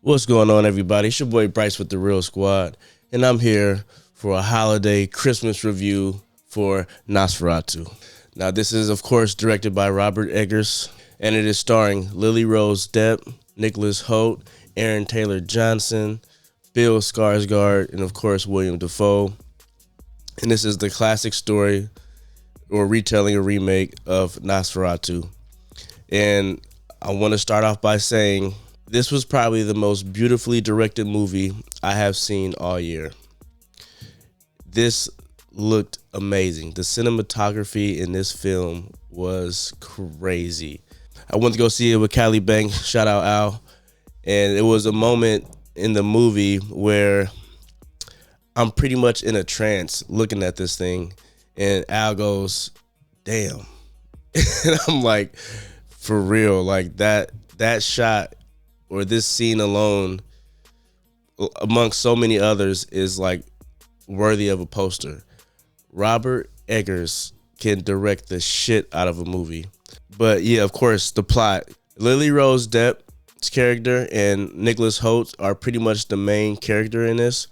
What's going on, everybody? It's your boy Bryce with the Real Squad, and I'm here for a holiday Christmas review for Nosferatu. Now, this is, of course, directed by Robert Eggers, and it is starring Lily Rose Depp, Nicholas Hoult, Aaron Taylor Johnson, Bill Skarsgård, and, of course, William Dafoe. And this is the classic story or retelling a remake of Nosferatu. And I want to start off by saying this was probably the most beautifully directed movie I have seen all year. This looked amazing. The cinematography in this film was crazy. I went to go see it with Callie Banks, shout out Al, and it was a moment in the movie where I'm pretty much in a trance looking at this thing, and Al goes, "Damn." And I'm like, for real, like that shot or this scene alone, amongst so many others, is like worthy of a poster. Robert Eggers can direct the shit out of a movie. But yeah, of course, the plot. Lily Rose Depp's character and Nicholas Hoult are pretty much the main character in this.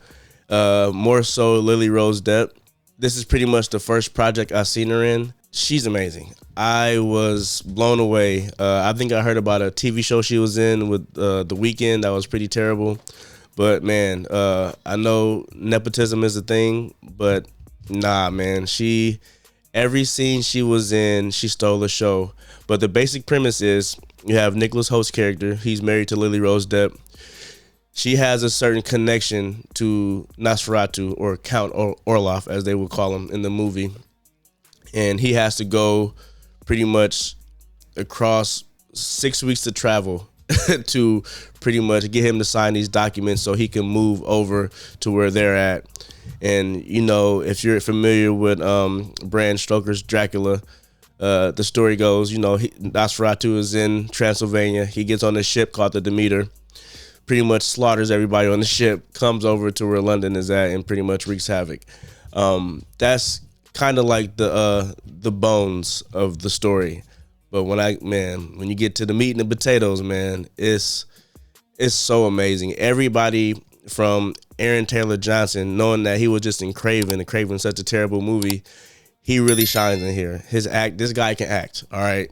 More so Lily Rose Depp. This is pretty much the first project I've seen her in. She's amazing. I was blown away. I think I heard about a TV show she was in with The Weeknd that was pretty terrible. But man, I know nepotism is a thing, but nah, man. Every scene she was in, she stole the show. But the basic premise is you have Nicholas Hoult's character. He's married to Lily Rose Depp. She has a certain connection to Nosferatu, or Count Orloff, as they would call him in the movie. And he has to go pretty much across 6 weeks to travel to pretty much get him to sign these documents so he can move over to where they're at. And, you know, if you're familiar with Bram Stoker's Dracula, the story goes, you know, Nosferatu is in Transylvania. He gets on a ship called the Demeter, pretty much slaughters everybody on the ship, comes over to where London is at, and pretty much wreaks havoc. That's kind of like the bones of the story. But when you get to the meat and the potatoes, man, it's so amazing. Everybody from Aaron Taylor Johnson, knowing that he was just in Craven, and Craven's such a terrible movie, he really shines in here. This guy can act, all right?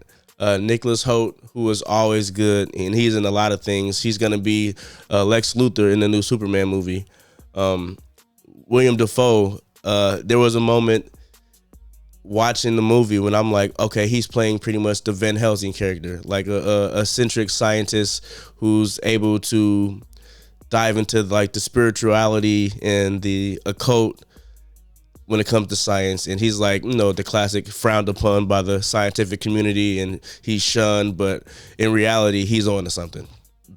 Nicholas Hoult, who is always good, and he's in a lot of things. He's going to be Lex Luthor in the new Superman movie. William Dafoe, there was a moment watching the movie when I'm like, okay, he's playing pretty much the Van Helsing character, like a eccentric scientist who's able to dive into like the spirituality and the occult when it comes to science. And he's like, you know, the classic frowned upon by the scientific community, and he's shunned, but in reality, he's on to something.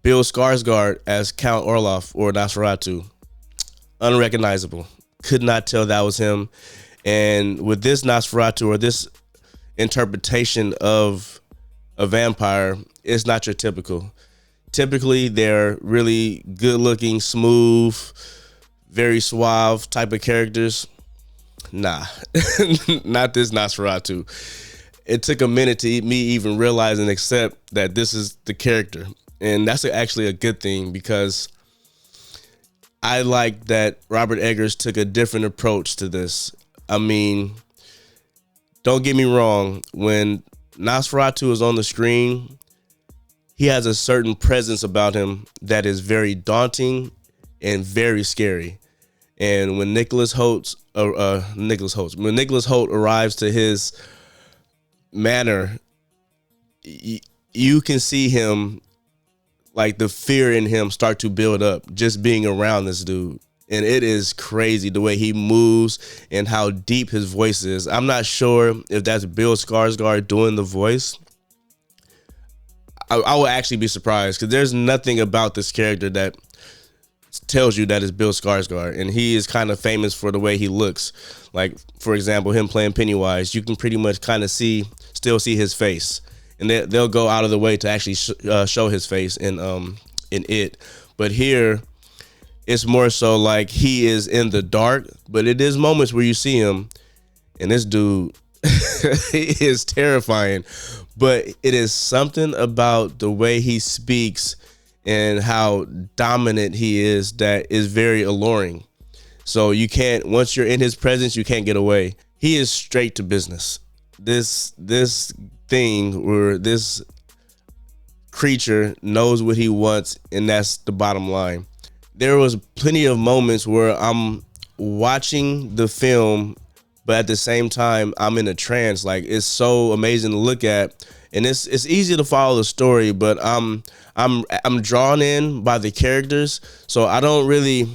Bill Skarsgård as Count Orloff, or Nosferatu, unrecognizable. Could not tell that was him. And with this Nosferatu, or this interpretation of a vampire, it's not your typical. Typically, they're really good-looking, smooth, very suave type of characters. Nah, not this Nosferatu. It took a minute to me even realize and accept that this is the character. And that's actually a good thing, because I like that Robert Eggers took a different approach to this. I mean, don't get me wrong, when Nosferatu is on the screen, he has a certain presence about him that is very daunting and very scary. And when Nicholas Hoult arrives to his manor, you can see him, like the fear in him start to build up just being around this dude. And it is crazy the way he moves and how deep his voice is. I'm not sure if that's Bill Skarsgård doing the voice. I would actually be surprised, because there's nothing about this character that tells you that it's Bill Skarsgård. And he is kind of famous for the way he looks. Like, for example, him playing Pennywise, you can pretty much kind of still see his face. And they'll go out of the way to actually show his face in it. But here, it's more so like he is in the dark, but it is moments where you see him, and this dude he is terrifying. But it is something about the way he speaks and how dominant he is, that is very alluring. So you can't, once you're in his presence, you can't get away. He is straight to business. This thing, or this creature, knows what he wants, and that's the bottom line. There was plenty of moments where I'm watching the film, but at the same time I'm in a trance. Like, it's so amazing to look at, and it's easy to follow the story, but I'm drawn in by the characters. So I don't really.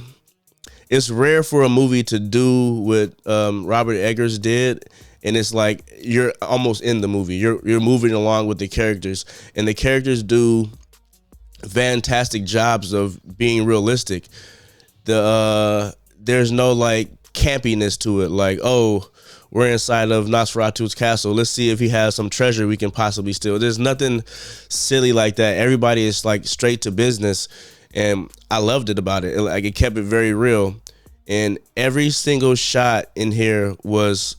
It's rare for a movie to do what Robert Eggers did, and it's like you're almost in the movie. You're moving along with the characters, and the characters do fantastic jobs of being realistic. There's no like campiness to it. Like, oh, we're inside of Nosferatu's castle. Let's see if he has some treasure we can possibly steal. There's nothing silly like that. Everybody is like straight to business, and I loved it about it. Like, it kept it very real, and every single shot in here was,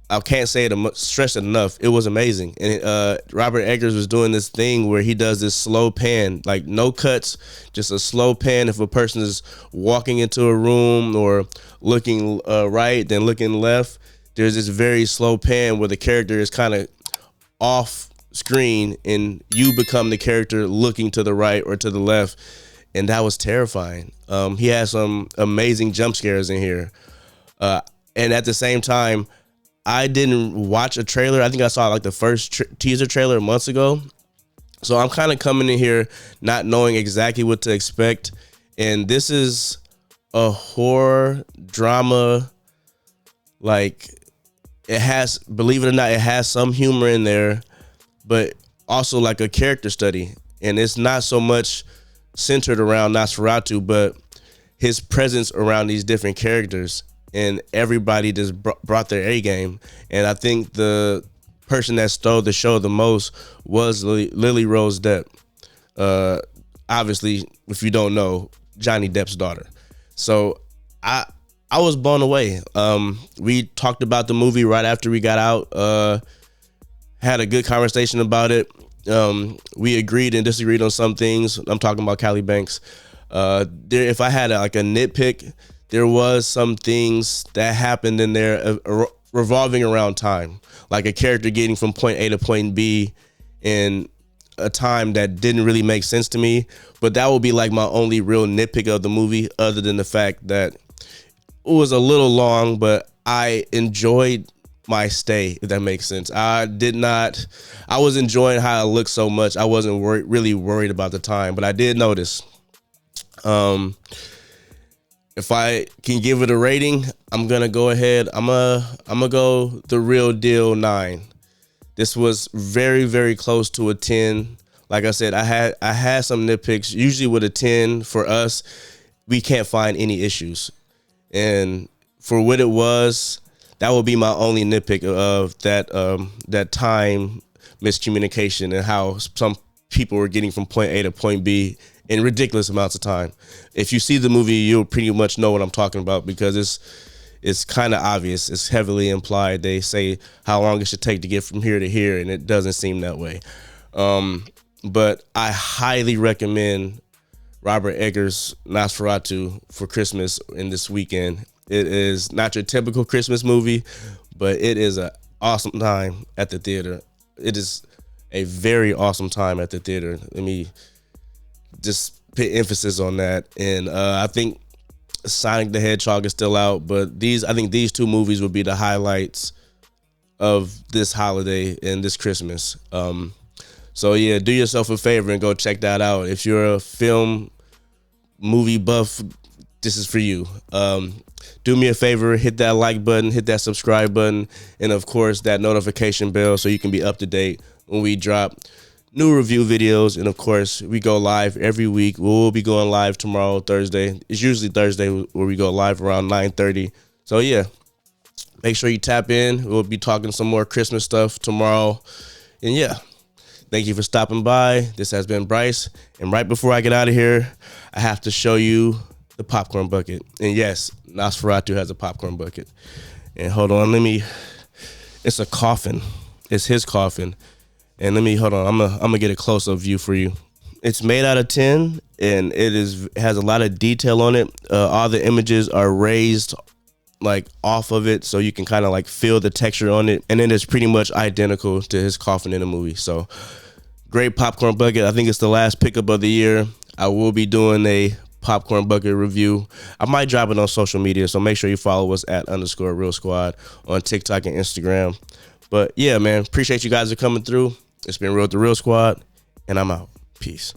I can't say it, stress it enough. It was amazing. And Robert Eggers was doing this thing where he does this slow pan, like no cuts, just a slow pan. If a person is walking into a room or looking right, then looking left, there's this very slow pan where the character is kind of off screen and you become the character looking to the right or to the left. And that was terrifying. He has some amazing jump scares in here. And at the same time, I didn't watch a trailer. I think I saw like the first teaser trailer months ago. So I'm kind of coming in here not knowing exactly what to expect. And this is a horror drama. Like, it has, believe it or not, it has some humor in there, but also like a character study. And it's not so much centered around Nosferatu, but his presence around these different characters. And everybody just brought their A game. And I think the person that stole the show the most was Lily Rose Depp. Obviously, if you don't know, Johnny Depp's daughter. So I was blown away. We talked about the movie right after we got out. Had a good conversation about it. We agreed and disagreed on some things. I'm talking about Callie Banks. If I had a nitpick, there was some things that happened in there revolving around time, like a character getting from point A to point B in a time that didn't really make sense to me. But that would be like my only real nitpick of the movie, other than the fact that it was a little long, but I enjoyed my stay, if that makes sense. I was enjoying how it looked so much. I wasn't really worried about the time, but I did notice. If I can give it a rating, I'm gonna go ahead. I'm gonna go the real deal 9. This was very, very close to a 10. Like I said, I had some nitpicks. Usually with a 10 for us, we can't find any issues. And for what it was, that would be my only nitpick of that time miscommunication and how some people were getting from point A to point B in ridiculous amounts of time. If you see the movie, you'll pretty much know what I'm talking about, because it's kind of obvious. It's heavily implied. They say how long it should take to get from here to here, and it doesn't seem that way. But I highly recommend Robert Eggers' Nosferatu for Christmas in this weekend. It is not your typical Christmas movie, but it is an awesome time at the theater. It is a very awesome time at the theater. Let me just put emphasis on that. And I think Sonic the Hedgehog is still out, but I think these two movies will be the highlights of this holiday and this Christmas. So yeah, do yourself a favor and go check that out. If you're a film movie buff, this is for you. Do me a favor, hit that like button, hit that subscribe button, and of course that notification bell so you can be up to date when we drop new review videos. And of course, we go live every week. We'll be going live tomorrow, Thursday. It's usually Thursday where we go live around 9:30. So yeah, make sure you tap in. We'll be talking some more Christmas stuff tomorrow. And yeah, thank you for stopping by. This has been Bryce. And right before I get out of here, I have to show you the popcorn bucket. And yes, Nosferatu has a popcorn bucket. And hold on, it's a coffin. It's his coffin. And hold on, I'm gonna get a close-up view for you. It's made out of tin, and has a lot of detail on it. All the images are raised like off of it, so you can kind of like feel the texture on it, and then it's pretty much identical to his coffin in the movie. So great popcorn bucket. I think it's the last pickup of the year. I will be doing a popcorn bucket review. I might drop it on social media, so make sure you follow us at _Real Squad on TikTok and Instagram. But yeah, man, appreciate you guys for coming through. It's been Real with the Real Squad, and I'm out. Peace.